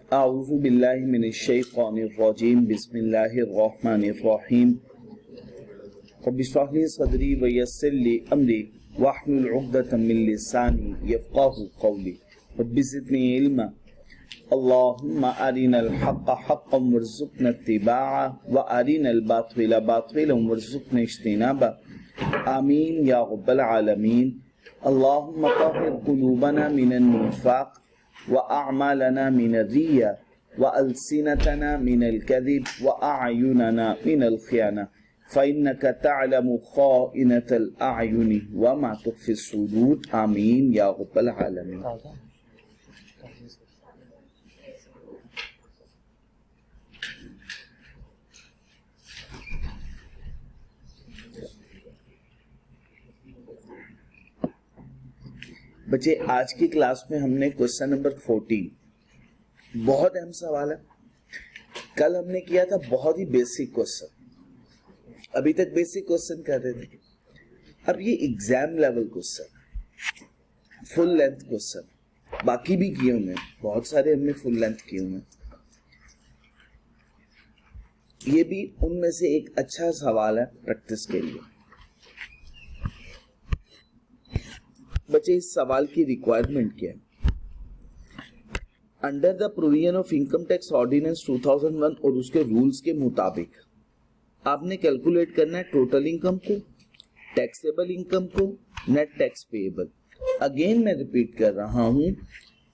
अऊज़ु बिल्लाहि मिनश शैतानिर रजीम बिस्मिल्लाहिर रहमानिर रहीम रब्बि इश्रह ली सदरी व यस्सिर ली अमरी वहलुल उक़दतम मिन लिसानी यफ़क़हू क़ौली रब्बि ज़िदनी इल्मा अल्लाहुम्मा अरिनल हक़्क़ हक़्क़न वरज़ुक़ना इत्तिबाअ व अरिनल बातिला बातिलन वरज़ुक़ना इज्तिनाबा आमीन या रब्बल आलमीन। अल्लाहुम्मा तहिर क़ुलूबना मिनन निफ़ाक़ व अअमालना मिनर रिया व अलसिनतना मिनल कज़िब व अअयुनना मिनल ख़ियाना फ़इन्नका तअलमु ख़ाइनतल अअयुनि व मा तुख़फ़िस सुदूर आमीन या रब्बल आलमीन। बच्चे, आज की क्लास में हमने क्वेश्चन नंबर 14, बहुत अहम सवाल है। कल हमने किया था बहुत ही बेसिक क्वेश्चन, अभी तक बेसिक क्वेश्चन कर रहे थे। अब ये exam level question, full length question, बाकी भी किए हुए, बहुत सारे हमने फुल लेंथ किए हुए। ये भी उनमें से एक अच्छा सवाल है प्रैक्टिस के लिए। बच्चे, इस सवाल की रिक्वायरमेंट क्या है? Under the provision of income tax ordinance 2001 और उसके रूल्स के मुताबिक आपने कैलकुलेट करना है टोटल इनकम को, टैक्सेबल इनकम को, नेट टैक्स पेएबल। अगेन मैं रिपीट कर रहा हूं,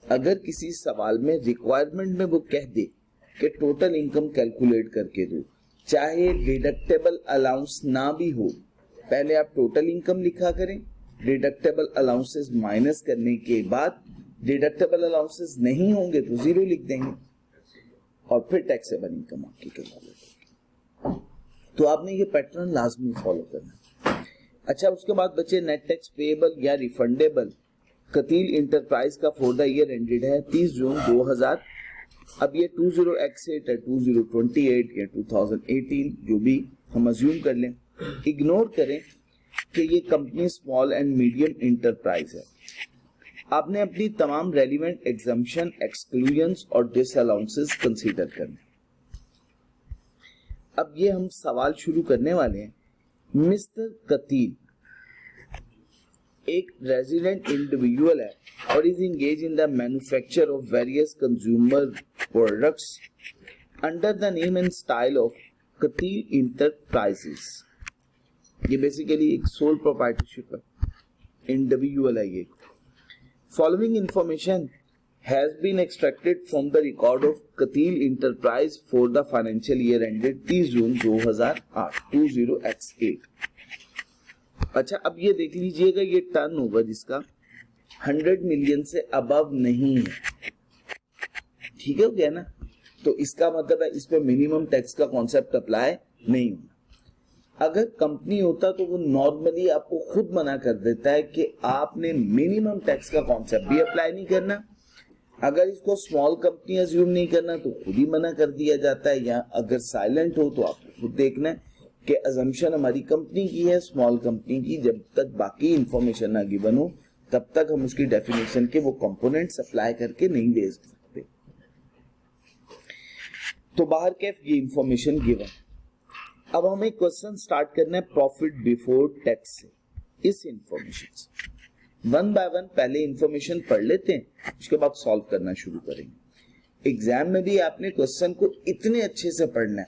अगर किसी सवाल में रिक्वायरमेंट में वो कह दे कि टोटल इनकम कैलकुलेट करके दो, चाहे डिडक्टेबल अलाउंस ना भी हो, पहले आप टोटल इनकम लिखा करें, डिडक्टेबल अलाउंसेस माइनस करने के बाद डिडक्टेबल अलाउंसेस नहीं होंगे तो जीरो लिख देंगे और फिर टैक्सेबल इनकम आपकी कैलकुलेट। तो आपने ये पैटर्न लाजमी फॉलो करना। अच्छा, उसके बाद बच्चे नेट टैक्स पेएबल या रिफंडेबल कतील इंटरप्राइज का फॉर द ईयर एंडेड है 30 जून 2000। अब ये 20x8 है, 2028 या 2018, जो भी हम अज्यूम कर लें, इग्नोर करें कि ये company small and medium enterprise है। आपने अपनी तमाम रेलिवेंट एग्जम्पशन, एक्सक्लूजन्स और डिसअलाउंसेस कंसीडर करने। अब ये हम सवाल शुरू करने वाले हैं। मिस्टर कतील एक रेजिडेंट इंडिविजुअल है और is engage in the manufacture of various consumer products under the name and style of Qateel enterprises. ये बेसिकली एक सोल प्रोप्राइटरशिप है, इंडिविजुअल है ये। Following information has been extracted from the record of Qateel enterprise for the financial year ended 30 June 2008 20x8। अच्छा, अब ये देख लीजिएगा, ये टर्नओवर इसका 100 मिलियन से अबव नहीं है, ठीक है, क्या ना? तो इसका मतलब है इस पे मिनिमम टैक्स का कॉन्सेप्ट अप्लाई नहीं होना। अगर कंपनी होता तो वो नॉर्मली आपको खुद मना कर देता है कि आपने मिनिमम टैक्स का कॉन्सेप्ट भी अप्लाई नहीं करना। अगर इसको स्मॉल कंपनी अज्यूम नहीं करना तो खुद ही मना कर दिया जाता है, या अगर साइलेंट हो तो आपको खुद देखना है कि अजम्पशन हमारी कंपनी की है, स्मॉल कंपनी की। जब तक बाकी इंफॉर्मेशन ना गिवन हो तब तक हम उसकी डेफिनेशन के वो कंपोनेंट्स अप्लाई करके नहीं दे सकते। तो बाहर कैफ ये इंफॉर्मेशन गिवन। अब हमें क्वेश्चन स्टार्ट करना है प्रॉफिट बिफोर टैक्स से, इस इंफॉर्मेशन से। वन बाय वन पहले इंफॉर्मेशन पढ़ लेते हैं, उसके बाद सॉल्व करना शुरू करेंगे। एग्जाम में भी आपने क्वेश्चन को इतने अच्छे से पढ़ना है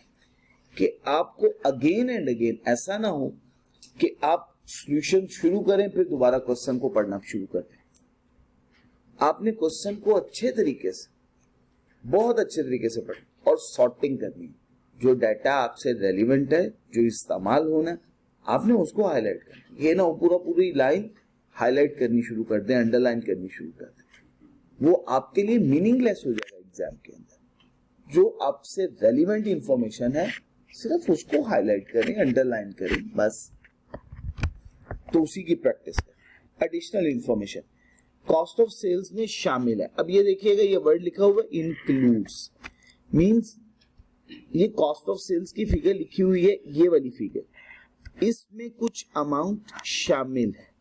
कि आपको अगेन एंड अगेन ऐसा ना हो कि आप सॉल्यूशन शुरू करें फिर दोबारा क्वेश्चन को पढ़ना शुरू कर दें। आपने क्वेश्चन को अच्छे तरीके से, बहुत अच्छे तरीके से पढ़ना और सॉर्टिंग करनी है। जो डाटा आपसे रेलिवेंट है, जो इस्तेमाल होना है, आपने उसको हाईलाइट करना। ये ना पूरी लाइन हाईलाइट करनी शुरू कर दें, अंडरलाइन करनी शुरू कर दें, वो आपके लिए मीनिंगलेस हो जाएगा एग्जाम के अंदर। जो आपसे रेलिवेंट इंफॉर्मेशन है सिर्फ उसको हाईलाइट करें, अंडरलाइन करें, बस। तो उसी की प्रैक्टिस करें। Additional information cost of sales में शामिल है। अब ये देखिएगा, ये वर्ड लिखा हुआ इंक्लूड्स, मींस ये कॉस्ट ऑफ सेल्स की फिगर लिखी हुई है, ये वाली फिगर, इसमें कुछ अमाउंट शामिल है।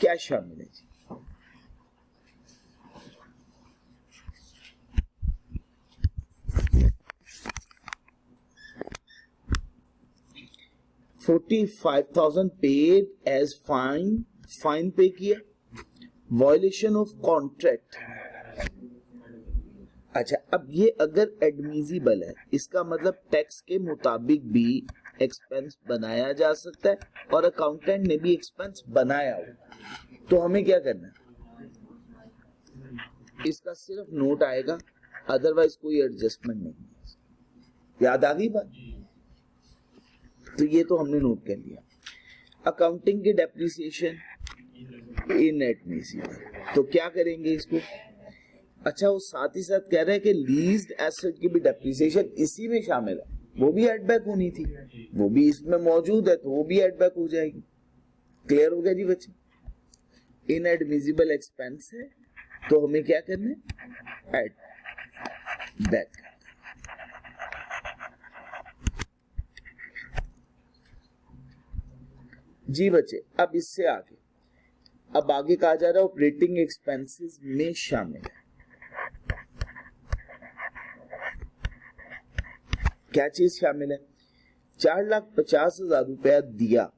क्या शामिल है जी? 45,000 पेड एज फाइन, फाइन पे किया, वायलेशन ऑफ कॉन्ट्रैक्ट। अच्छा, अब ये अगर एडमिजिबल है, इसका मतलब टैक्स के मुताबिक भी एक्सपेंस बनाया जा सकता है और अकाउंटेंट ने भी एक्सपेंस बनाया हो, तो हमें क्या करना है, इसका सिर्फ नोट आएगा, अदरवाइज कोई एडजस्टमेंट नहीं है। याद आ गई बात? तो ये तो हमने नोट कर लिया। अकाउंटिंग की डेप्रिसिएशन इनएडमिसिबल, तो क्या करेंगे इसको? अच्छा, वो साथ ही साथ कह रहे हैं कि लीज्ड एसेट की भी डेप्रिसिएशन इसी में शामिल है, वो भी एड बैक होनी थी, वो भी इसमें मौजूद है, तो वो भी एड बैक हो जाएगी। क्लियर हो गया जी बच्चे? इनएडमिसिबल एक्सपेंस है तो हमें क्या करना है? Add back. जी बच्चे, अब इससे आगे, अब आगे कहा जा रहा है ऑपरेटिंग एक्सपेंसेस में शामिल है। क्या चीज शामिल है? 4,50,000 रुपया दिया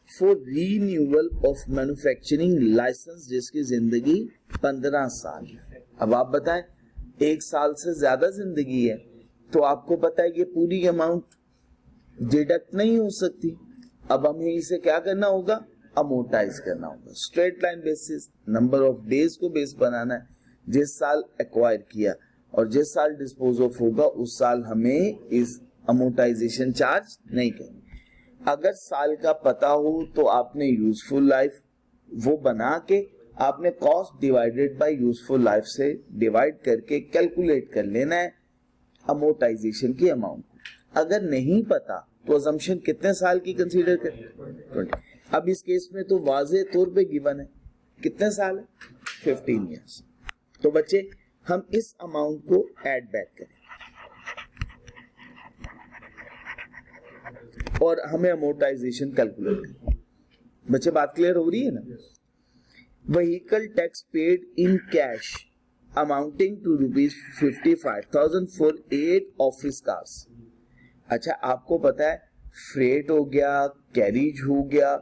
for renewal of manufacturing licence, जिसकी जिंदगी 15 साल। अब आप बताएं, 1 साल से ज्यादा जिंदगी है तो आपको पता है कि पूरी अमाउंट डिडक्ट नहीं हो सकती। अब हमें इसे क्या करना होगा? अमोर्टाइज करना होगा। Straight line basis, number of days को बेस बनाना है, जिस साल एक्वायर किया और जिस साल डिस्पोज ऑफ होगा उस साल हमें इस अमोर्टाइजेशन चार्ज नहीं करनी। अगर साल का पता हो तो आपने यूजफुल लाइफ वो बना के आपने cost divided by useful life से डिवाइड करके कैलकुलेट कर लेना है अमोर्टाइजेशन की अमाउंट। अगर नहीं पता तो अजम्पशन कितने साल की कंसीडर करें? 20। अब इस केस में तो वाज़े तौर पे गिवन है, कितने साल है? 15 ईयर्स। तो बच्चे हम इस अमाउंट को ऐड बैक करें और हमें अमोर्टाइजेशन कैलकुलेट करें। बच्चे बात क्लियर हो रही है ना? Vehicle tax paid in cash amounting to ₹55,000 for 8 office cars. अच्छा, आपको पता है फ्रेट हो गया, कैरिज हो गया,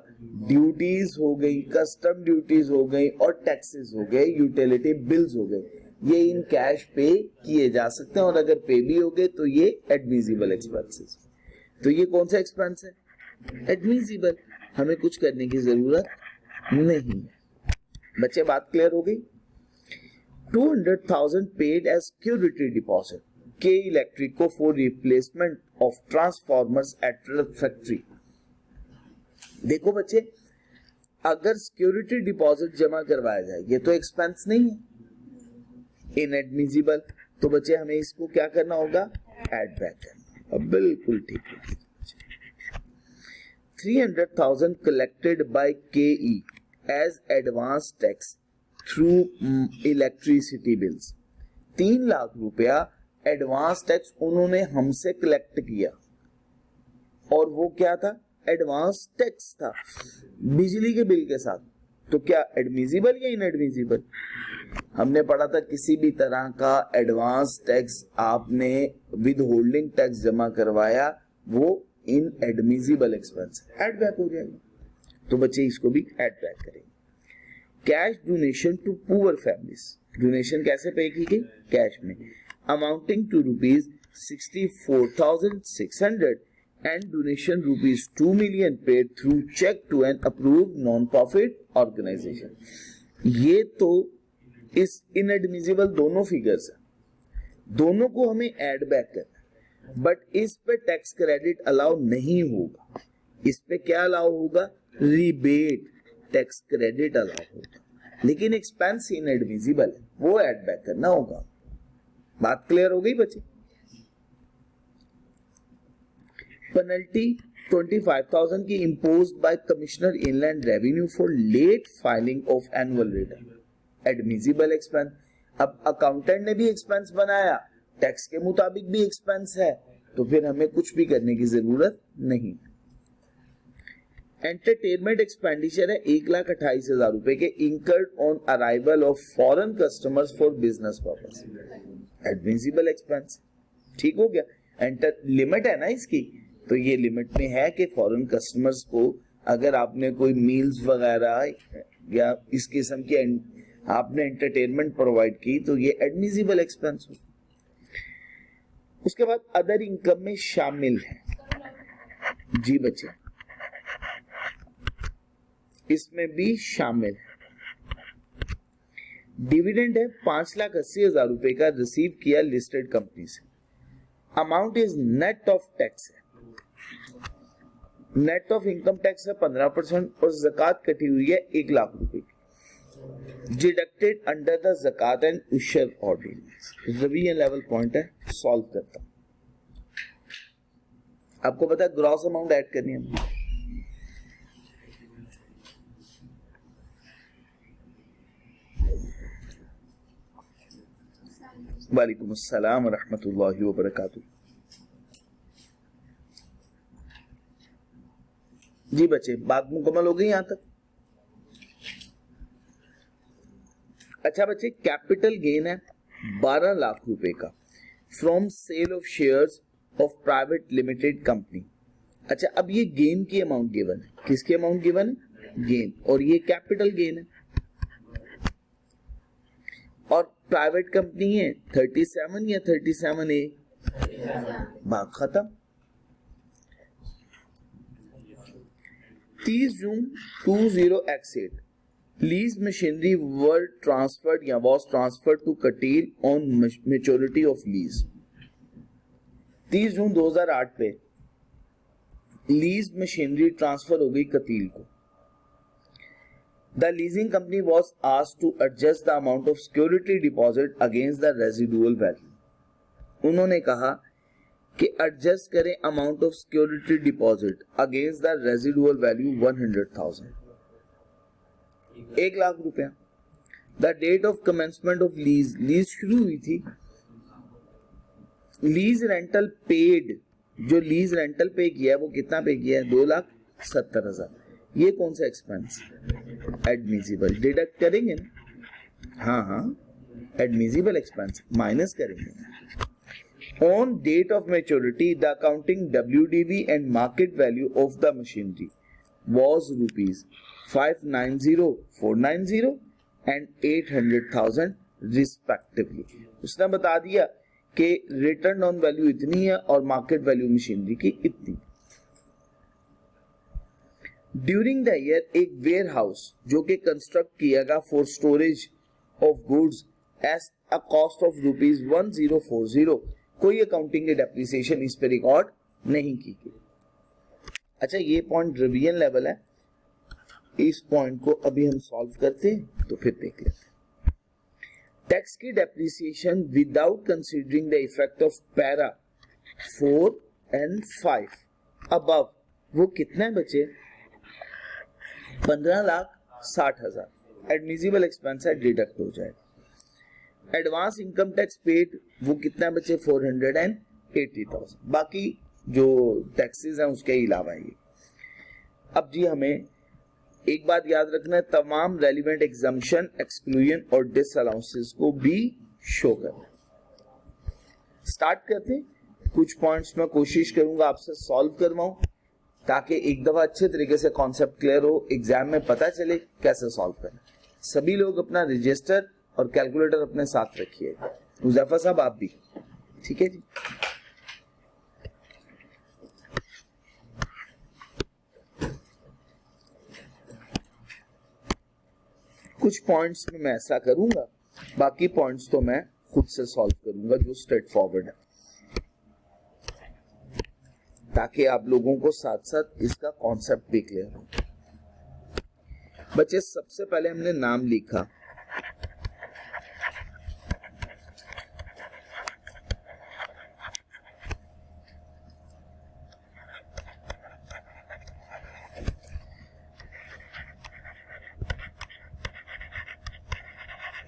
ड्यूटीज हो गई, कस्टम ड्यूटीज हो गई और टैक्सेस हो गए, यूटिलिटी बिल्स हो गए, ये इन कैश पे किए जा सकते हैं और अगर पे भी हो गए तो ये एडमिसिबल एक्सपेंसेस। तो ये कौन सा एक्सपेंस है? एडमिसिबल। हमें कुछ करने की जरूरत नहीं है। बच्चे बात क्लियर हो गई? 200,000 पेड एज सिक्योरिटी डिपॉजिट के इलेक्ट्रिको for replacement of transformers at factory. देखो बच्चे, अगर सिक्योरिटी डिपॉजिट जमा करवाया जाए, ये तो एक्सपेंस नहीं है, इनएडमिसिबल, तो बच्चे हमें इसको क्या करना होगा? ऐड बैक करना। अब बिल्कुल ठीक है। 300,000 collected by KE as advance tax through electricity bills. 3 lakh रुपया एडवांस टैक्स उन्होंने हमसे कलेक्ट किया और वो क्या था? एडवांस टैक्स था बिजली के बिल के साथ। तो क्या एडमिसिबल या इनएडमिसिबल? हमने पढ़ा था किसी भी तरह का एडवांस टैक्स आपने विद होल्डिंग टैक्स जमा करवाया, वो इनएडमिसिबल एक्सपेंस, ऐड बैक हो जाएगा। तो बच्चे इसको भी ऐड बैक करेंगे। Cash donation to poor families, donation कैसे पे की गई? कैश में, amounting to ₹64,600 and donation ₹2 million paid through check to an approved non-profit organization। ये तो इस इनएडमिसिबल दोनों फिगर्स है, दोनों को हमें ऐड बैक करना है, बट इस पे टैक्स क्रेडिट अलाउ नहीं होगा। इस पे क्या अलाउ होगा? रिबेट, टैक्स क्रेडिट अलाउ होगा, लेकिन एक्सपेंस इनएडमिसिबल है, वो ऐड बैक करना होगा। बात क्लियर हो गई बच्चे? पेनल्टी 25,000 की imposed by commissioner inland revenue for late filing of annual return, admissible expense. अब अकाउंटेंट ने भी एक्सपेंस बनाया, टैक्स के मुताबिक भी एक्सपेंस है, तो फिर हमें कुछ भी करने की जरूरत नहीं। एंटरटेनमेंट एक्सपेंडिचर है 1,28,000 रुपए के, incurred on arrival of foreign customers for business purpose, admissible expense. ठीक हो गया? एंटर लिमिट है ना इसकी, तो ये लिमिट में है कि फॉरेन कस्टमर्स को अगर आपने कोई मील्स वगैरह या इस किस्म की आपने एंटरटेनमेंट प्रोवाइड की तो ये एडमिसिबल एक्सपेंस हो। उसके बाद अदर इनकम में शामिल है, जी बच्चे, इसमें भी शामिल है। डिविडेंड है 5,80,000 रुपए का रिसीव किया लिस्टेड कंपनी से। Amount is net of tax है, नेट ऑफ इनकम टैक्स है 15% और जकात कटी हुई है 1 लाख रुपए की, deducted under the Zakat and Ushr ordinance. Revision level point है, सॉल्व करता हूं। आपको पता है ग्रॉस अमाउंट ऐड करनी है। वालेकुम अस्सलाम रहमतुल्लाहि व बरकातुहू। जी बच्चे, बात मुकम्मल हो गई यहां तक। अच्छा बच्चे, कैपिटल गेन है 12 लाख रुपए का from sale of shares of private limited company. अच्छा, अब ये गेन की अमाउंट गिवन है, किसकी अमाउंट गिवन है? गेन, और ये कैपिटल गेन है और प्राइवेट कंपनी है 37 या 37A, बात खत्म। 30 June 20x8 lease machinery were transferred या was transferred to Katil on maturity of lease. 30 जून 2008 पे लीज मशीनरी ट्रांसफर हो गई कतील को। The leasing company was asked to adjust the amount of security deposit against the residual value. उन्होंने कहा कि adjust करें amount of security deposit against the residual value 100,000, 1 lakh रुपया। The date of commencement of lease, lease शुरू हुई थी। Lease rental paid, जो lease rental पे किया है वो कितना पे किया है? 2,70,000। ये कौन सा एक्सपेंस? एडमिसिबल। डिडक्ट करेंगे ना, हाँ, एडमिसिबल एक्सपेंस माइनस करेंगे। On date of maturity, the accounting WDV and market value of the machinery was rupees 590,490 and 800,000 respectively. उसने बता दिया कि रिटर्न ऑन वैल्यू इतनी है और मार्केट वैल्यू मशीनरी की इतनी। ड्यूरिंग द ईयर एक वेयर हाउस जो कि कंस्ट्रक्ट किया गया for storage of goods at a cost of rupees 1040, कोई अकाउंटिंग की डेप्रिसिएशन इस पे रिकॉर्ड नहीं की गई। अच्छा, ये पॉइंट रिवीजन लेवल है, इस पॉइंट को अभी हम सॉल्व करते हैं तो फिर देख लेते हैं। टैक्स की depreciation without considering the effect of para 4 and 5 above, वो कितना है बच्चे? 15,60,000। एडमिसिबल एक्सपेंस है, डिडक्ट हो जाएगा। एडवांस इनकम टैक्स पेड वो कितना बचे? 480,000। बाकी जो टैक्सेस हैं उसके अलावा ये। अब जी हमें एक बात याद रखना है, तमाम रेलिवेंट एग्जम्पशन, एक्सक्लूजन और डिसअलाउंसेस को भी शो करना। स्टार्ट करते हैं। कुछ पॉइंट्स में कोशिश करूंगा आपसे सॉल्व करवाऊं ताकि एक दफा अच्छे तरीके से कॉन्सेप्ट क्लियर हो, एग्जाम में पता चले कैसे सॉल्व करना। सभी लोग अपना रजिस्टर और कैलकुलेटर अपने साथ रखिए। हुज़ैफा साहब आप भी, ठीक है जी। कुछ पॉइंट्स में मैं ऐसा करूंगा, बाकी पॉइंट्स तो मैं खुद से सॉल्व करूंगा जो स्ट्रेट फॉरवर्ड है, ताकि आप लोगों को साथ साथ इसका कॉन्सेप्ट भी क्लियर हो। बच्चे, सबसे पहले हमने नाम लिखा,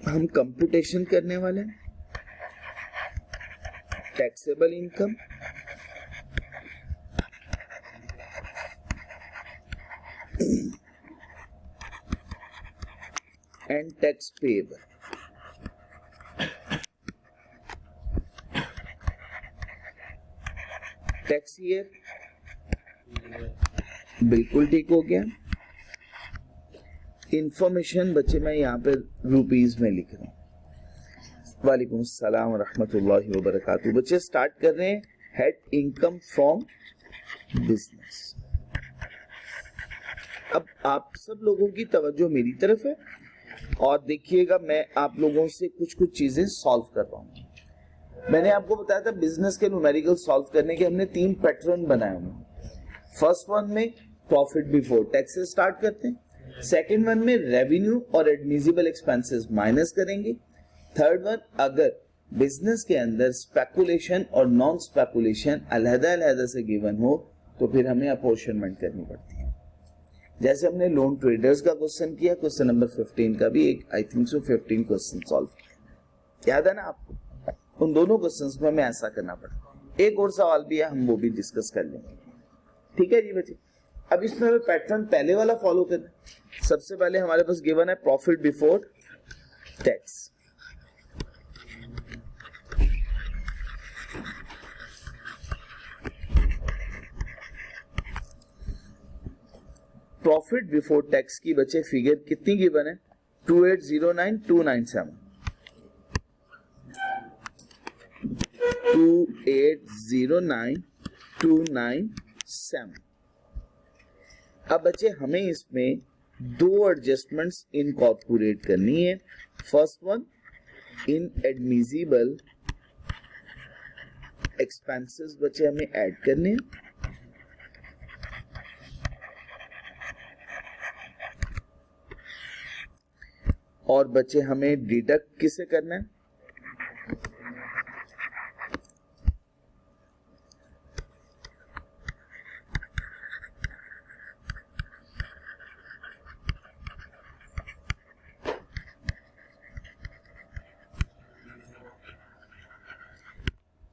हम कंप्यूटेशन करने वाले हैं taxable income, and tax payable. Tax year बिल्कुल ठीक हो गया। इंफॉर्मेशन बच्चे मैं यहाँ पे रुपीज में लिख रहा हूँ। वालेकुम अस्सलाम व रहमतुल्लाहि व बरकातहू। बच्चे स्टार्ट कर रहे हैं हेड इनकम फ्रॉम बिजनेस। अब आप सब लोगों की तवज्जो मेरी तरफ है और देखिएगा मैं आप लोगों से कुछ चीजें सॉल्व कर रहा हूँ। मैंने आपको बताया था बिजनेस के न्यूमेरिकल सॉल्व करने के हमने 3 पैटर्न बनाए हुए। फर्स्ट वन में प्रॉफिट बिफोर टैक्स से स्टार्ट करते हैं। सेकंड वन में रेवेन्यू और एडमिसिबल एक्सपेंसेस माइनस करेंगे। थर्ड वन अगर बिजनेस के अंदर स्पेकुलेशन और नॉन स्पेकुलेशन अलग-अलग से गिवन हो तो फिर हमें अपॉर्शनमेंट करनी पड़ती है। जैसे हमने लोन ट्रेडर्स का क्वेश्चन किया, क्वेश्चन नंबर 15 का भी एक I think so 15 question solve किया, याद है ना आपको? उन दोनों क्वेश्चंस में हमें ऐसा करना पड़ा। एक और सवाल भी है, हम वो भी डिस्कस कर लेंगे। ठीक है जी बच्चे। अब इसमें हमें पैटर्न पहले वाला फॉलो करना है। सबसे पहले हमारे पास गिवन है profit before tax. Profit before tax की बच्चे फिगर कितनी गिवन है? 2809,297 2809,297। अब बच्चे हमें इसमें 2 एडजस्टमेंट्स इनकॉर्पोरेट करनी है। First one in admissible expenses बच्चे हमें ऐड करने हैं। और बच्चे हमें डिडक्ट किसे करना है?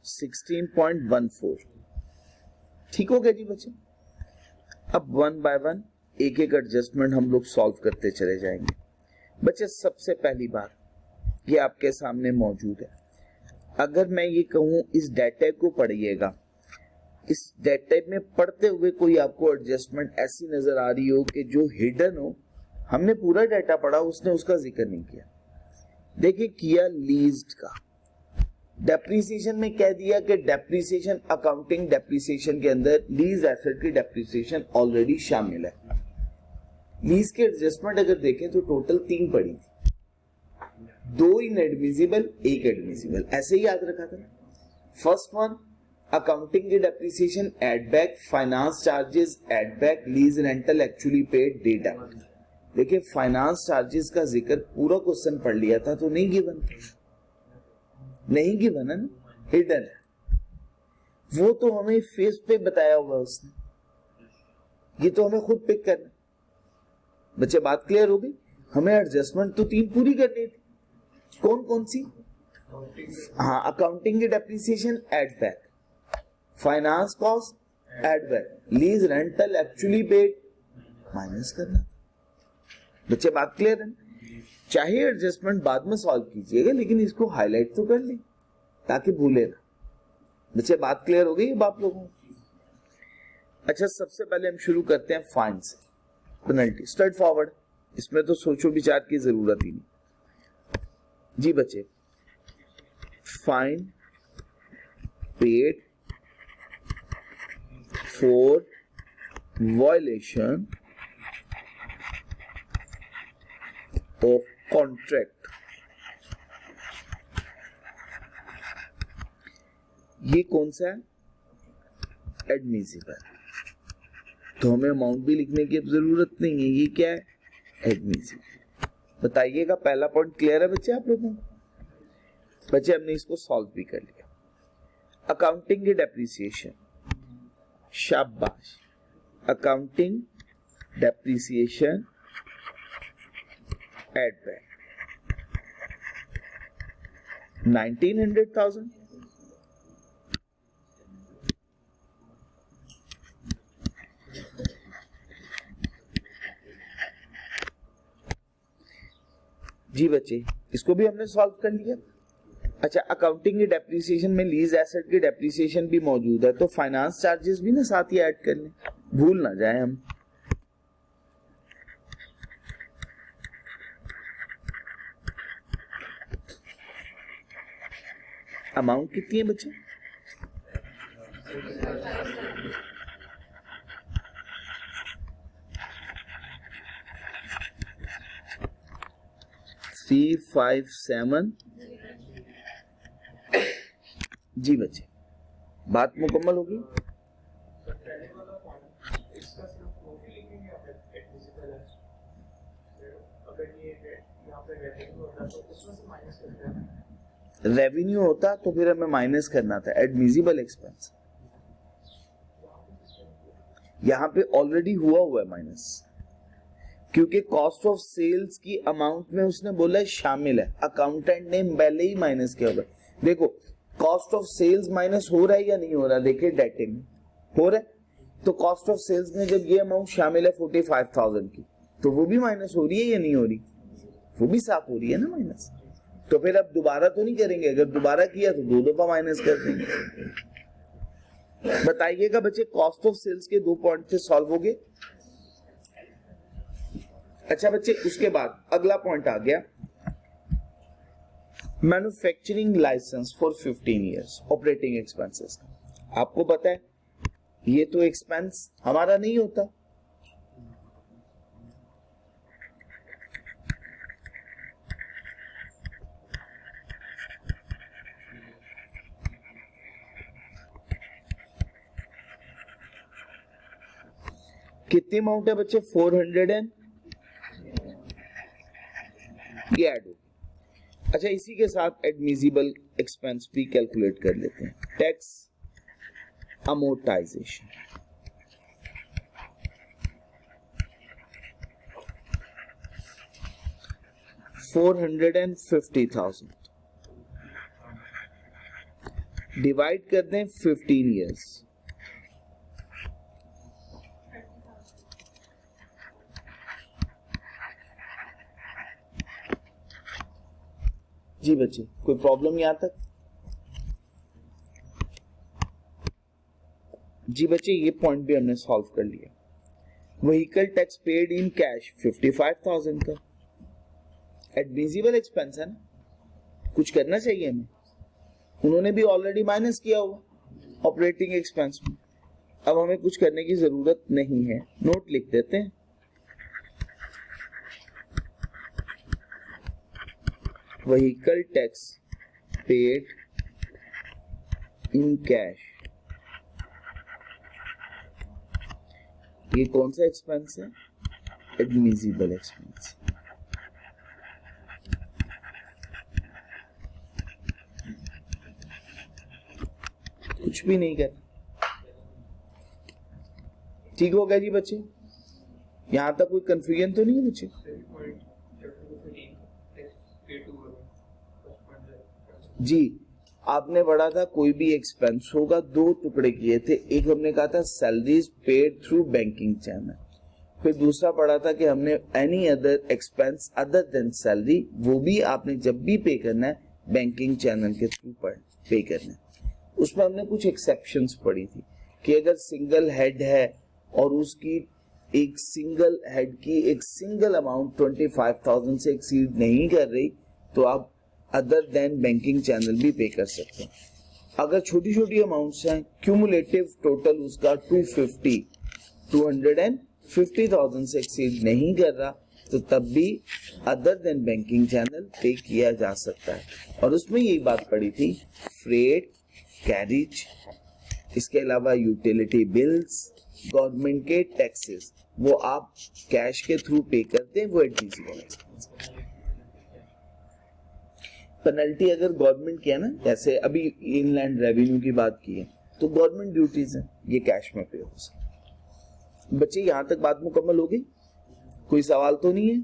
$16.14। ठीक हो गया जी बच्चे। अब वन बाय वन एक एक एडजस्टमेंट हम लोग सॉल्व करते चले जाएंगे। बच्चे सबसे पहली बात ये आपके सामने मौजूद है। अगर मैं ये कहूं इस डेटा को पढ़िएगा, इस डेटा में पढ़ते हुए कोई आपको एडजस्टमेंट ऐसी नजर आ रही हो कि जो हिडन हो, हमने पूरा डेटा पढ़ा, उसने उसका जिक्र नहीं किया। देखिए किया लीज्ड का, डेप्रिसिएशन में कह दिया कि डेप्रिसिएशन अकाउंटिंग डेप्रिसिएशन के अंदर लीज एसेट की डेप्रिसिएशन ऑलरेडी शामिल है। लीज के एडजस्टमेंट अगर देखें तो टोटल 3 पड़ी थी, 2 इन एडमिसिबल, 1 एडमिसिबल, ऐसे ही याद रखा था। फर्स्ट वन अकाउंटिंग की depreciation add back, finance charges add back, lease rental actually paid data. देखिए फाइनेंस चार्जेस का जिक्र पूरा क्वेश्चन पढ़ लिया था तो नहीं गिवन, नहीं गिवन है ना, हिडन है। वो तो हमें फेस पे बताया हुआ उसने, ये तो हमें खुद पिक करना। बच्चे बात क्लियर हो गई? हमें एडजस्टमेंट तो 3 पूरी करनी थी। कौन कौन सी? हाँ, अकाउंटिंग की depreciation add back, finance cost add back, lease rental actually paid minus करना। बच्चे बात क्लियर है? चाहे एडजस्टमेंट बाद में सॉल्व कीजिएगा लेकिन इसको हाईलाइट तो कर लें ताकि भूले ना। बच्चे बात क्लियर हो गई अब आप लोगों को? अच्छा सबसे पहले हम शुरू करते हैं फाइन से। पेनल्टी स्ट्रेट फॉरवर्ड, इसमें तो सोचो विचार की जरूरत ही नहीं जी बच्चे। Fine paid for violation of contract, ये कौन सा है? एडमिसिबल। तो हमें अमाउंट भी लिखने की अब जरूरत नहीं है, ये क्या है? एडमिसिबल। बताइएगा पहला पॉइंट क्लियर है बच्चे आप लोगों को? बच्चे हमने इसको सॉल्व भी कर लिया। अकाउंटिंग की डेप्रिसिएशन, शाबाश, अकाउंटिंग डेप्रिसिएशन एड बैक 1900,000। जी बच्चे इसको भी हमने सॉल्व कर लिया। अच्छा, अकाउंटिंग की डेप्रिसिएशन में लीज एसेट की डेप्रिसिएशन भी मौजूद है, तो फाइनेंस चार्जेस भी ना साथ ही ऐड कर लें, भूल ना जाए हम। अमाउंट कितनी है बच्चे? थ्री 5 7। जी बच्चे, बात मुकम्मल होगी। रेवेन्यू होता तो फिर हमें माइनस करना था एडमिसिबल एक्सपेंस। यहां पे ऑलरेडी हुआ है माइनस, क्योंकि कॉस्ट ऑफ सेल्स की अमाउंट में उसने बोला है शामिल है, अकाउंटेंट ने पहले ही माइनस किया हुआ। देखो कॉस्ट ऑफ सेल्स माइनस हो रहा है या नहीं हो रहा, देखिए डेटे में हो रहा है, तो कॉस्ट ऑफ सेल्स में जब ये अमाउंट शामिल है 45,000 की, तो वो भी माइनस हो रही है या नहीं हो रही, वो भी साथ हो रही है ना माइनस। तो फिर अब दोबारा तो नहीं करेंगे, अगर दोबारा किया तो 2 दफा माइनस कर देंगे। बताइएगा बच्चे, कॉस्ट ऑफ सेल्स के 2 पॉइंट से सॉल्व हो गए। अच्छा बच्चे, उसके बाद अगला पॉइंट आ गया, manufacturing licence for 15 years operating expenses. आपको पता है ये तो एक्सपेंस हमारा नहीं होता, कितनी अमाउंट है बच्चे? 400 एंड ये ऐड हो। अच्छा, इसी के साथ एडमिसिबल एक्सपेंस भी कैलकुलेट कर लेते हैं। टैक्स अमोर्टाइजेशन, $450,000 डिवाइड कर दें 15 इयर्स। जी बच्चे, कोई प्रॉब्लम यहां तक? जी बच्चे, ये पॉइंट भी हमने सॉल्व कर लिया। Vehicle tax paid in cash 55,000 का एडमिसिबल एक्सपेंस है ना, कुछ करना चाहिए हमें, उन्होंने भी ऑलरेडी माइनस किया हुआ ऑपरेटिंग एक्सपेंस में, अब हमें कुछ करने की जरूरत नहीं है, नोट लिख देते हैं। Vehicle tax paid in cash, ये कौन सा एक्सपेंस है? Admissible expense. कुछ भी नहीं करना, ठीक हो गया जी बच्चे? यहां तक कोई कंफ्यूजन तो नहीं है बच्चे? जी, आपने पढ़ा था कोई भी एक्सपेंस होगा 2 टुकड़े किए थे, एक हमने कहा था salaries paid through banking channel, फिर दूसरा पढ़ा था कि हमने any other expense other than salary, वो भी आपने जब भी पे करना है बैंकिंग चैनल के थ्रू पे करना है। उसमें हमने कुछ एक्सेप्शंस पढ़ी थी कि अगर सिंगल हेड है और उसकी एक सिंगल हेड की एक सिंगल अमाउंट 25,000 से एक्सीड नहीं कर रही, तो आप अदर देन बैंकिंग चैनल भी पे कर सकते हैं। अगर छोटी छोटी अमाउंट्स हैं, क्यूमुलेटिव टोटल उसका 250,000 से एक्सीड नहीं कर रहा, तो तब भी अदर देन बैंकिंग चैनल पे किया जा सकता है। और उसमें यही बात पड़ी थी, फ्रेट, कैरिज, इसके अलावा यूटिलिटी बिल्स, गवर्नमेंट के टैक्सेस, वो आप कैश के थ्रू पे करते हैं, वो एडमिसिबल एक्सपेंस। पेनल्टी अगर गवर्नमेंट की है ना, जैसे अभी इनलैंड रेवेन्यू की बात की है, तो गवर्नमेंट ड्यूटीज है, ये कैश में पे हो सकता। बच्चे, यहां तक बात मुकम्मल हो गई? कोई सवाल तो नहीं है?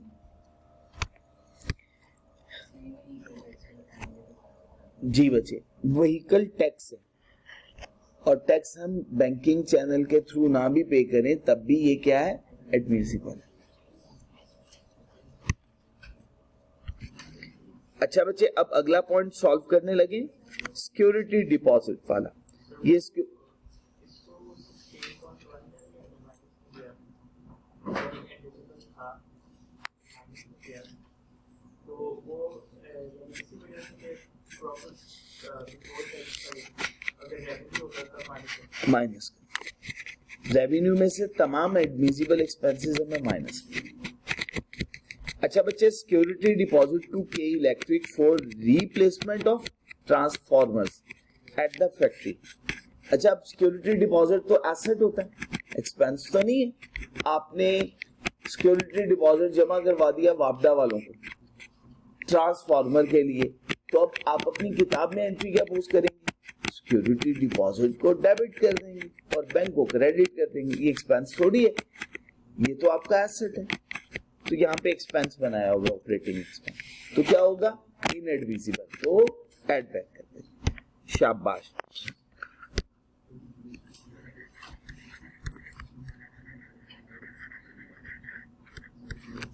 जी बच्चे, व्हीकल टैक्स है, और टैक्स हम बैंकिंग चैनल के थ्रू ना भी पे करें तब भी ये क्या है? एडमिसिबल है। अच्छा बच्चे, अब अगला पॉइंट सॉल्व करने लगे, सिक्योरिटी डिपॉजिट वाला। ये माइनस, रेवेन्यू में से तमाम एडमिसिबल एक्सपेंसेस हमें माइनस। अच्छा बच्चे, सिक्योरिटी डिपॉजिट टू के electric for replacement of transformers at the factory. अच्छा, अब सिक्योरिटी डिपॉजिट तो एसेट होता है, एक्सपेंस तो नहीं है। आपने सिक्योरिटी डिपॉजिट जमा करवा दिया वापडा वालों को ट्रांसफॉर्मर के लिए, तो अब आप अपनी किताब में एंट्री क्या पोस्ट करेंगे? सिक्योरिटी डिपॉजिट को डेबिट कर देंगे और बैंक को क्रेडिट कर देंगे। ये एक्सपेंस थोड़ी है, ये तो आपका एसेट है। तो यहाँ पे एक्सपेंस बनाया होगा, ऑपरेटिंग एक्सपेंस, तो क्या होगा? इनएडमिसिबल, तो एड बैक कर देंगे। शाबाश।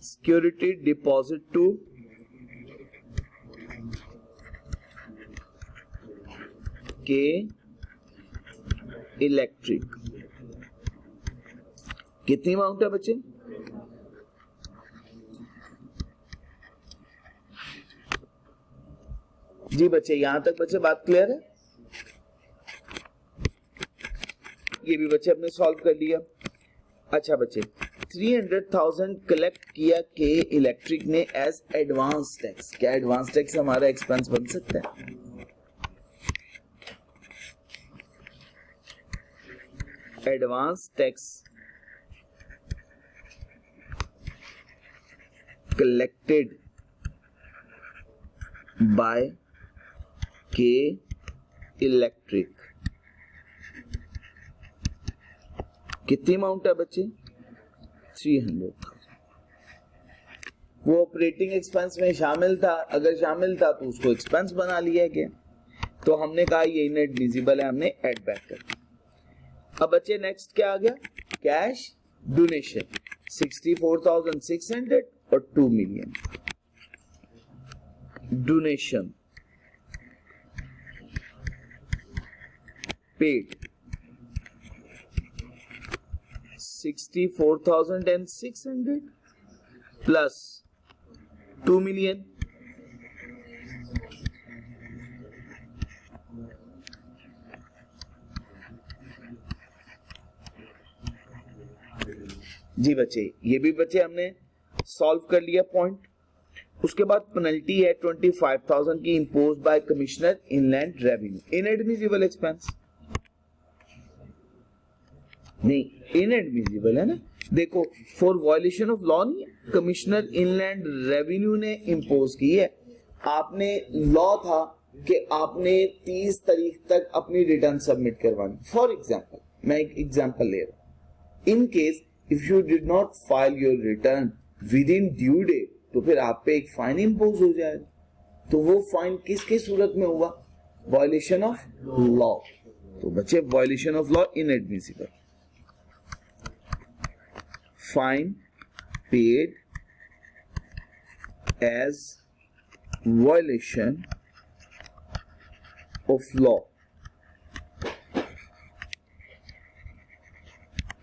सिक्योरिटी डिपॉजिट टू के इलेक्ट्रिक, कितनी अमाउंट है बच्चे? जी बच्चे, यहां तक बच्चे बात क्लियर है? ये भी बच्चे अपने सॉल्व कर लिया। अच्छा बच्चे, 300,000 कलेक्ट किया के इलेक्ट्रिक ने एज एडवांस टैक्स। क्या एडवांस टैक्स हमारा एक्सपेंस बन सकता है? एडवांस टैक्स कलेक्टेड बाय के इलेक्ट्रिक, कितनी अमाउंट है बच्चे? 300,000। वो ऑपरेटिंग एक्सपेंस में शामिल था, अगर शामिल था तो उसको एक्सपेंस बना लिया गया, तो हमने कहा ये इनएडमिसिबल है, हमने ऐड बैक कर दिया। अब बच्चे नेक्स्ट क्या आ गया? कैश डोनेशन 64,600 और 2 million. Donation paid 64,600 plus 2 million. जी बच्चे, ये भी बच्चे हमने सॉल्व कर लिया पॉइंट। उसके बाद पेनल्टी है 25,000 की impose by commissioner inland revenue. Inadmissible expense नहीं, इनएडमिसिबल है ना। देखो, फॉर वायलेशन ऑफ लॉ नहीं है, कमिश्नर इनलैंड रेवेन्यू ने इम्पोज की है। आपने लॉ था कि आपने 30 तारीख तक अपनी रिटर्न सबमिट करवानी। फॉर एग्जाम्पल, मैं एक एग्जाम्पल ले रहा हूं, in case if you did not file your return within due date, तो फिर आप पे एक फाइन इम्पोज हो जाएगा। तो वो फाइन किसके सूरत में हुआ? Violation of law. तो बच्चे, violation of law inadmissible. Fine paid as violation of law.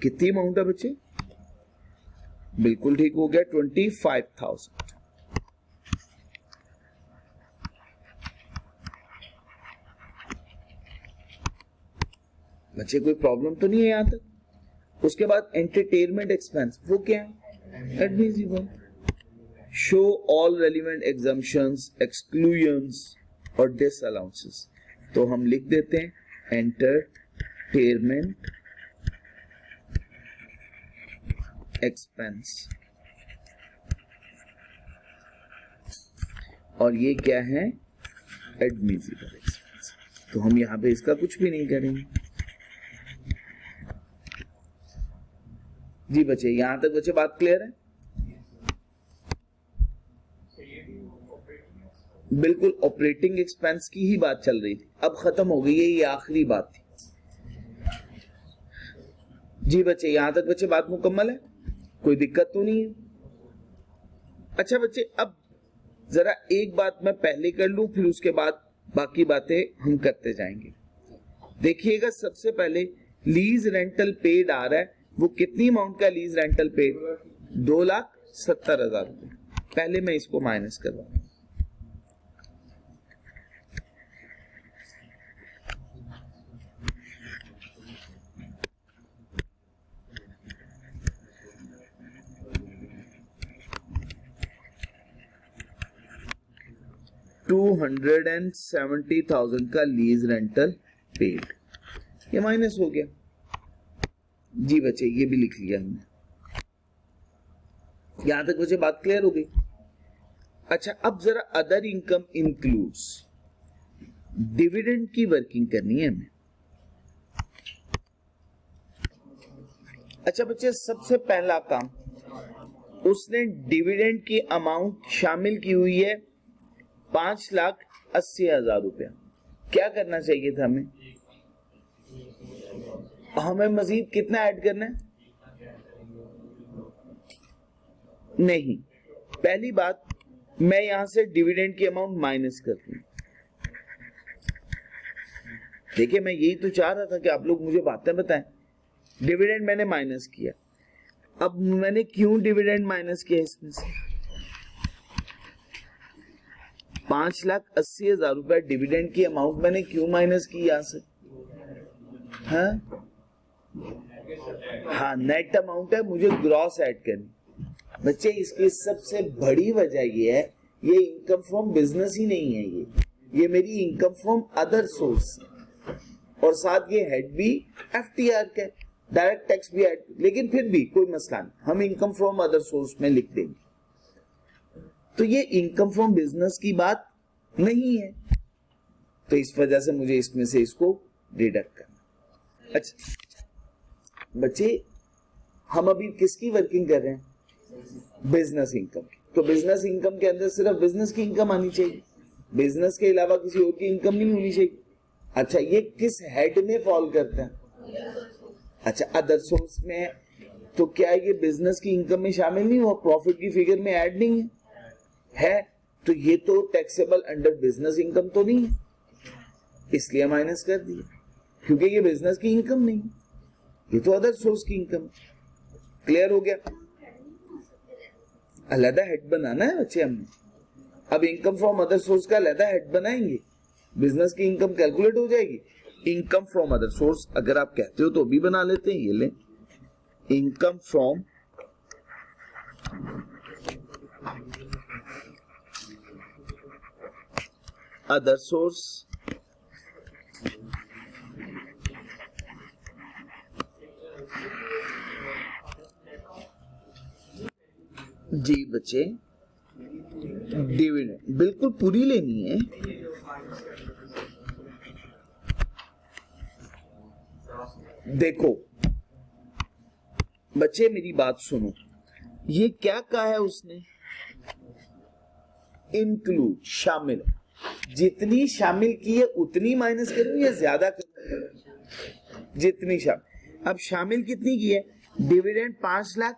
कितनी अमाउंट है बच्चे? बिल्कुल ठीक हो गया, 25,000। बच्चे कोई प्रॉब्लम तो नहीं है यहां तक? उसके बाद एंटरटेनमेंट एक्सपेंस, वो क्या है? Admissible. Show all relevant exemptions, exclusions और डिसअलाउंसेस। तो हम लिख देते हैं एंटरटेनमेंट एक्सपेंस, और ये क्या है? Admissible expense. तो हम यहां पे इसका कुछ भी नहीं करेंगे। जी बच्चे, यहां तक बच्चे बात क्लियर है? बिल्कुल, ऑपरेटिंग एक्सपेंस की ही बात चल रही थी, अब खत्म हो गई है, ये आखिरी बात थी। जी बच्चे, यहां तक बच्चे बात मुकम्मल है, कोई दिक्कत तो नहीं है? अच्छा बच्चे, अब जरा एक बात मैं पहले कर लूं, फिर उसके बाद बाकी बातें हम करते जाएंगे। देखिएगा, सबसे पहले लीज रेंटल पेड आ रहा है, वो कितनी अमाउंट का लीज रेंटल पेड? 2,70,000 रुपए। पहले मैं इसको माइनस करवा, $270,000 का लीज रेंटल पेड, ये माइनस हो गया जी बच्चे, ये भी लिख लिया हमने। यहां तक मुझे बात क्लियर हो गई? अच्छा, अब जरा अदर इनकम इंक्लूड्स, डिविडेंड की वर्किंग करनी है हमें। अच्छा बच्चे, सबसे पहला काम, उसने डिविडेंड की अमाउंट शामिल की हुई है 5,80,000 रुपया। क्या करना चाहिए था हमें? हमें मजीद कितना ऐड करना है? नहीं, पहली बात, मैं यहां से डिविडेंड की अमाउंट माइनस कर दूं। देखिए, मैं यही तो चाह रहा था कि आप लोग मुझे बातें बताएं। डिविडेंड मैंने माइनस किया, अब मैंने क्यों डिविडेंड माइनस किया? इसमें से 5,80,000 रुपए डिविडेंड की अमाउंट मैंने क्यों माइनस की यहां से? हाँ, नेट अमाउंट है, मुझे ग्रॉस ऐड करनी। बच्चे, इसकी सबसे बड़ी वजह ये है, ये इनकम फ्रॉम बिजनेस ही नहीं है, ये मेरी इनकम फ्रॉम अदर सोर्स, और साथ ये हेड भी एफटीआर का, डायरेक्ट टैक्स भी ऐड, लेकिन फिर भी कोई मसला नहीं, हम इनकम फ्रॉम अदर सोर्स में लिख देंगे। तो ये इनकम फ्रॉम बिजनेस की बात नहीं है, तो इस वजह से मुझे इसमें से इसको डिडक्ट करना। अच्छा बच्चे, हम अभी किसकी वर्किंग कर रहे हैं? बिजनेस इनकम की। तो बिजनेस इनकम के अंदर सिर्फ बिजनेस की इनकम आनी चाहिए, बिजनेस के अलावा किसी और की इनकम नहीं होनी चाहिए। अच्छा, ये किस हेड में फॉल करता है? अच्छा, अदर सोर्स में है, तो क्या ये बिजनेस की इनकम में शामिल नहीं हुआ? प्रॉफिट की फिगर में ऐड नहीं है, तो ये तो टैक्सेबल अंडर बिजनेस इनकम तो नहीं है, इसलिए माइनस कर दिया, क्योंकि ये बिजनेस की इनकम नहीं, ये तो अदर सोर्स की इनकम। क्लियर हो गया? अलहदा हेड बनाना है बच्चे हमने। अब इनकम फ्रॉम अदर सोर्स का अलहदा हेड बनाएंगे, बिजनेस की इनकम कैलकुलेट हो जाएगी। इनकम फ्रॉम अदर सोर्स अगर आप कहते हो तो भी बना लेते हैं, ये ले, इनकम फ्रॉम अदर सोर्स जी बच्चे, डिविडेंड बिल्कुल पूरी लेनी है। देखो बच्चे, मेरी बात सुनो, ये क्या कहा है उसने? इंक्लूड, शामिल। जितनी शामिल की है उतनी माइनस करूं या ज्यादा करूं? जितनी शामिल। अब शामिल कितनी की है? Dividend 5 lakh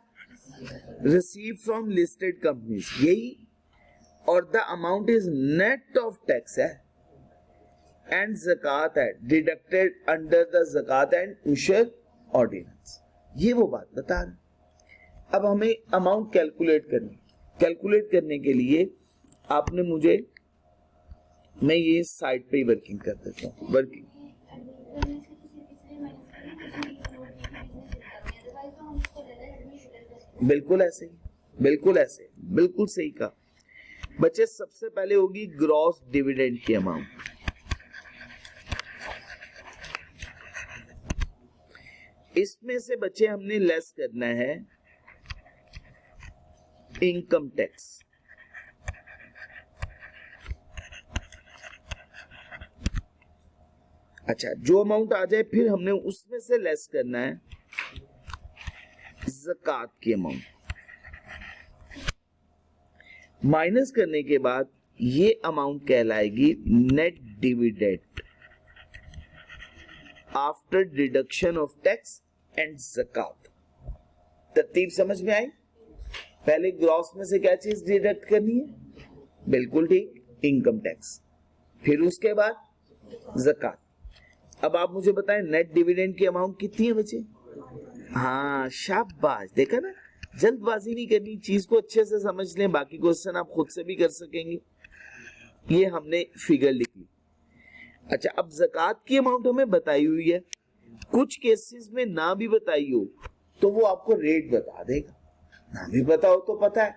receive from listed companies, यही, और the amount is net of tax है एंड ज़कात है deducted under the Zakat and Ushr ordinance. ये वो बात बता रहे। अब हमें अमाउंट कैलकुलेट करनी, कैलकुलेट करने के लिए आपने मुझे, मैं ये साइड पे ही वर्किंग कर देता हूँ। वर्किंग बिल्कुल ऐसे ही, बिल्कुल ऐसे, बिल्कुल सही कहा बच्चे। सबसे पहले होगी ग्रॉस डिविडेंड की अमाउंट। इसमें से बच्चे हमने लेस करना है इनकम टैक्स। अच्छा, जो अमाउंट आ जाए फिर हमने उसमें से लेस करना है ज़कात की अमाउंट। माइनस करने के बाद ये अमाउंट कहलाएगी net dividend after deduction of tax and zakat. तरतीब समझ में आई? पहले ग्रॉस में से क्या चीज डिडक्ट करनी है? बिल्कुल ठीक, इनकम टैक्स, फिर उसके बाद ज़कात। अब आप मुझे बताएं नेट डिविडेंड की अमाउंट कितनी है बच्चे? हाँ शाबाश, देखा ना, जल्दबाजी नहीं करनी, चीज को अच्छे से समझ लें, बाकी क्वेश्चन आप खुद से भी कर सकेंगे। ये हमने फिगर लिख ली। अच्छा, अब ज़कात की अमाउंट हमें बताई हुई है, कुछ केसेस में ना भी बताई हो तो वो आपको रेट बता देगा, ना भी पता हो तो पता है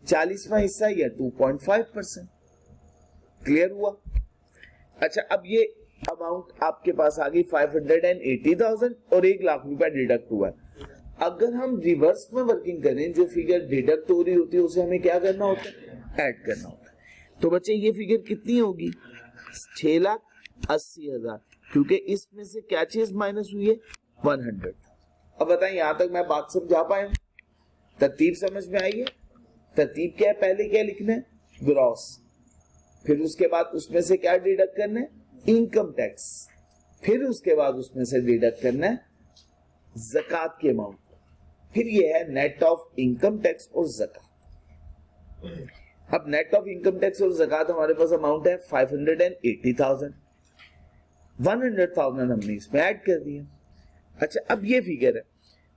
40वां हिस्सा या 2.5%। क्लियर हुआ? अच्छा, अब ये अमाउंट आपके पास आ गई 580,000 और 1 लाख रुपया डिडक्ट हुआ है। अगर हम रिवर्स में वर्किंग करें, जो फिगर डिडक्ट हो रही होती है उसे हमें क्या करना होता है? ऐड करना होता है। तो बच्चे ये फिगर कितनी होगी? 6,80,000, क्योंकि इसमें से क्या चीज माइनस हुई है? 100। अब बताएं यहां तक मैं बात समझा पाया हूं? तरतीब समझ में आई है? तरतीब क्या है? पहले क्या लिखना है? ग्रॉस, फिर उसके बाद उसमें से क्या डिडक्ट करना है? इनकम टैक्स, फिर उसके बाद उसमें से डिडक्ट करना है ज़कात की अमाउंट, फिर ये है नेट ऑफ इनकम टैक्स और ज़कात। अब नेट ऑफ इनकम टैक्स और ज़कात हमारे पास अमाउंट है 580,000, 100,000 हमने इसमें ऐड कर दिया। अच्छा, अब ये फिगर है,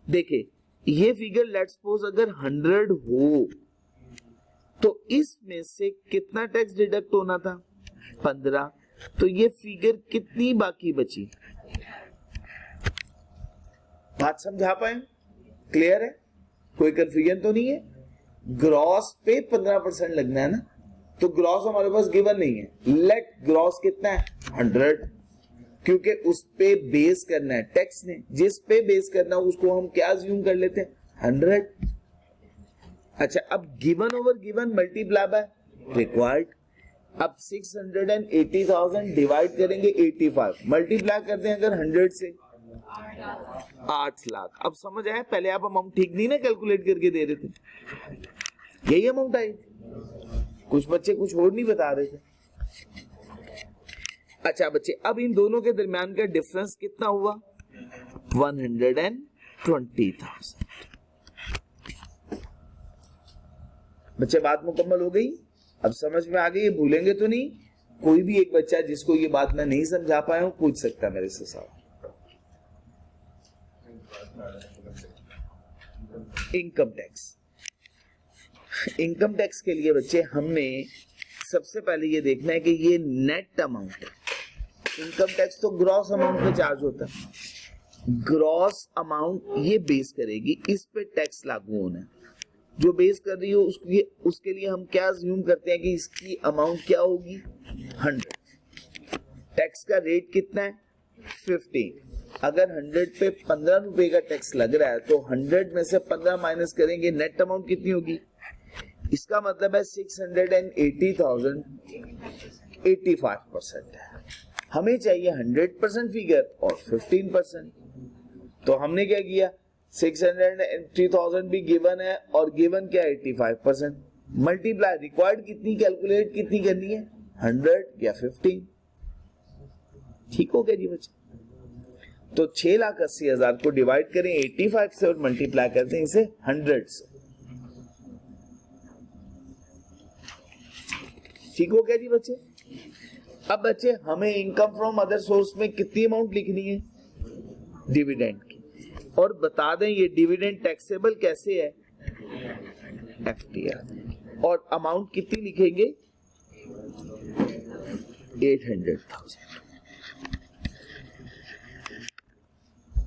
देखिए ये फिगर लेट्स सपोज अगर 100 हो तो इसमें से कितना टैक्स डिडक्ट होना था? 15। तो ये फिगर कितनी बाकी बची? बात समझा पाए? क्लियर है? कोई कंफ्यूजन तो नहीं है? ग्रॉस पे 15% लगना है ना, तो ग्रॉस हमारे पास गिवन नहीं है। लेट ग्रॉस कितना है? 100, क्योंकि उस पे बेस करना है टैक्स ने, जिस पे बेस करना है उसको हम क्या अज्यूम कर लेते हैं? 100। अच्छा, अब given over given multiply by required. अब 680,000 डिवाइड करेंगे 85, मल्टीप्लाई करते हैं अगर 100 से 8 लाख। अब समझ आया? पहले आप अमाउंट ठीक नहीं ना कैलकुलेट करके दे रहे थे, यही अमाउंट आई थी, कुछ बच्चे कुछ और नहीं बता रहे थे। अच्छा बच्चे, अब इन दोनों के दरमियान का डिफरेंस कितना हुआ? 120,000। बच्चे बात मुकम्मल हो गई? अब समझ में आ गई? भूलेंगे तो नहीं? कोई भी एक बच्चा जिसको ये बात मैं नहीं समझा पाया हूं पूछ सकता है मेरे से सवाल। इनकम टैक्स, इनकम टैक्स के लिए बच्चे हमने सबसे पहले ये देखना है कि ये नेट अमाउंट है। इनकम टैक्स तो ग्रॉस अमाउंट पे चार्ज होता है, ग्रॉस अमाउंट ये बेस करेगी, इस पे टैक्स लागू होना है। जो बेस कर रही हो उसके लिए हम क्या अज्यूम करते हैं कि इसकी अमाउंट क्या होगी? 100। टैक्स का रेट कितना है? 15। अगर 100 पे 15 रुपए का टैक्स लग रहा है तो 100 में से 15 माइनस करेंगे, नेट अमाउंट कितनी होगी? इसका मतलब है 680,000 85% है। हमें चाहिए 100% फिगर और 15%। तो हमने क्या किया? 680,000 भी गिवन है और गिवन क्या? 85%। मल्टीप्लाई रिक्वायर्ड कितनी कैलकुलेट कितनी करनी है? 100 या 15। ठीक हो गया जी बच्चे? तो 6,80,000 को डिवाइड करें 85 से और मल्टीप्लाई करते हैं इसे 100 से। ठीक हो गया जी बच्चे? अब बच्चे हमें इनकम फ्रॉम अदर सोर्स में कितनी अमाउंट लिखनी है? डिविडेंड की। और बता दें ये डिविडेंड टैक्सेबल कैसे है? एफटीआर। और अमाउंट कितनी लिखेंगे? 800,000।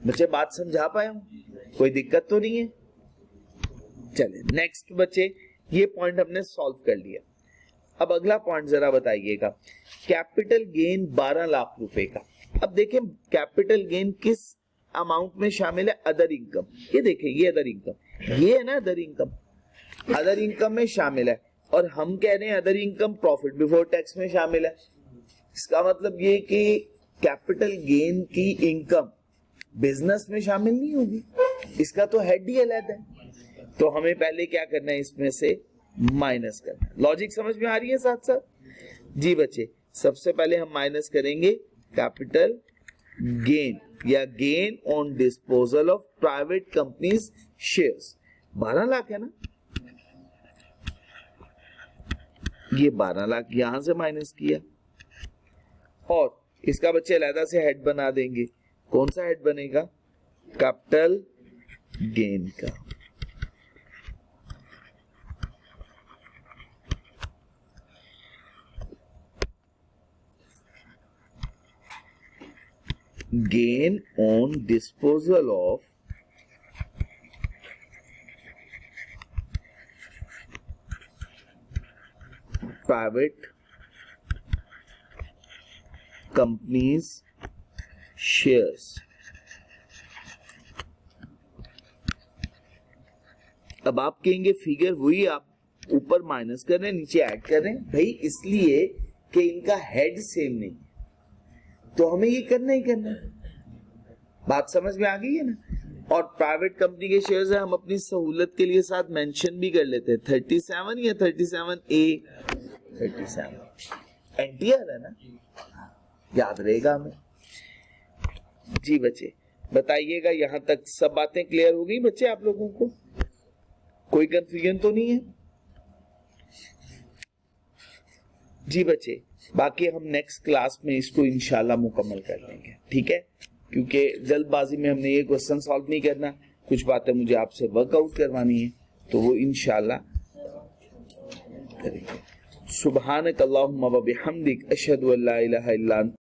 बच्चे बात समझा पाए हूं? कोई दिक्कत तो नहीं है? चले नेक्स्ट बच्चे, ये पॉइंट हमने सॉल्व कर लिया। अब अगला पॉइंट जरा बताइएगा, कैपिटल गेन 12 लाख रुपए का। अब देखें कैपिटल गेन किस अमाउंट में शामिल है? Other income. ये देखें, ये अदर इनकम, ये है ना अदर इनकम, अदर इनकम में शामिल है। और हम कह रहे हैं other income profit before tax में शामिल है। इसका मतलब ये कि कैपिटल गेन की इनकम बिजनेस में शामिल नहीं होगी, इसका तो हेड ही अलग है। तो हमें पहले क्या करना है? इसमें से माइनस करना है। लॉजिक समझ में आ रही है साथ साथ? जी बच्चे, सबसे पहले हम माइनस करेंगे कैपिटल गेन या gain on disposal of private companies shares. 12 lakh है ना, ये 12 लाख यहां से माइनस किया और इसका बच्चे अलहदा से हेड बना देंगे। कौन सा हेड बनेगा? कैपिटल गेन का। Gain on disposal of private companies shares. अब आप कहेंगे फिगर वही आप ऊपर माइनस कर रहे हैं नीचे ऐड कर रहे हैं भाई, इसलिए कि इनका हेड सेम नहीं है तो हमें ये करना ही करना है। बात समझ में आ गई है ना। और प्राइवेट कंपनी के शेयर्स है, हम अपनी सहूलत के लिए साथ मेंशन भी कर लेते हैं 37 या 37A 37 एनटीआर है ना, याद रहेगा हमें। जी बच्चे बताइएगा, यहां तक सब बातें क्लियर हो गई बच्चे? आप लोगों को कोई कंफ्यूजन तो नहीं है? जी बच्चे, बाकी हम नेक्स्ट क्लास में इसको इंशाल्लाह मुकम्मल कर लेंगे, ठीक है? क्योंकि जल्दबाजी में हमने ये क्वेश्चन सॉल्व नहीं करना, कुछ बातें मुझे आपसे वर्कआउट करवानी है तो वो इंशाल्लाह करेंगे। सुब्हानक अल्लाहुम्मा व बिहम्दिक अशहदु अल्ला इलाहा इल्ला अंत